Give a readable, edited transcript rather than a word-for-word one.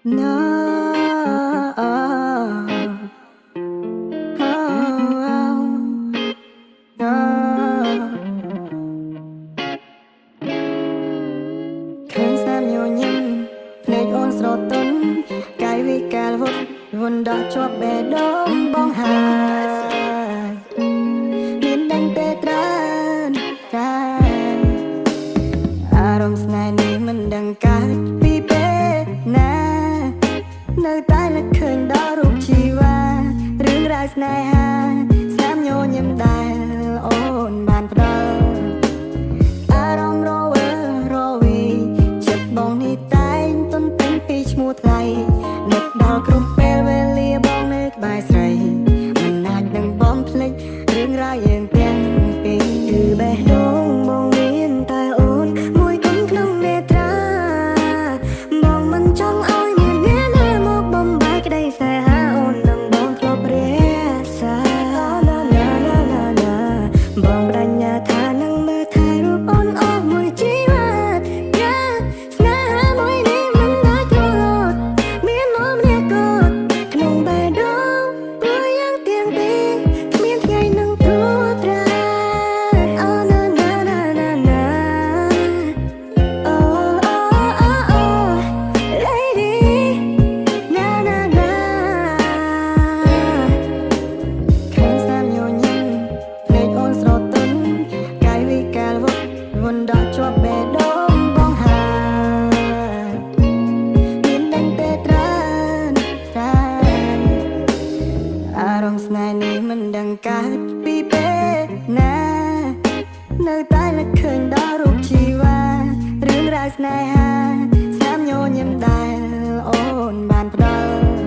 No,ឃើញស្នាមញញឹមភ្នែកអូនស្រទន់កាយវិការវត់វណ្ដកជាប់បេះដូងបងហើយមានដេញទេច្រើនអារម្មណ៍ស្នេហ៍នេះមិនដឹងកើតពីពេលណានៅតែនឹកឃើញដល់រូបជីវ៉ារឿងរ៉ាវស្នេហាស្នាមញញឹមដែលអូនបានផ្ដល់អារម្មណ៍រវើរវីចិត្តបងនេះតែងទន្ទឹងពីឈ្មោះថ្លៃនឹកដល់គ្រប់ពេលវេលាបងនៅក្បែរស្រីមិនអាចនឹងបំភ្លេចរឿងរ៉ាវយើងទាំងពីរគឺបេះដូងបងមានតែអូនមួយគត់ក្នុងនេត្រាបងមិនចង់ឲ្យមានអ្នកណាមកបំបែកក្តីសែហាអូននឹងបងធ្លាប់រក្សាបងបដញ្ញាថានឹងមើលថែរូបអូនអស់មួយជីវិតស្នេហាមួយនេះមិនអាចរលត់មាននំនេះកត់ក្នុងបេះដូងព្រោះយ៉ាងទាំងពីរគ្មានថ្ងៃនឹងព្រួតត្រាអូណាណាណាណាណាអូ lady ណាណាណាឃើញស្នាមញញឹមភ្នែកអូនស្រទន់កាយវិការវត់វណ្ដកជាប់បេះដូងបងហើយមានដេញទេច្រើនអារម្មណ៍ស្នេហ៍នេះមិនដឹងកើតពីពេលណានៅតែនឹកឃើញដល់រូបជីវ៉ារឿងរ៉ាវស្នេហាស្នាមញញឹមដែលអូនបានផ្ដល់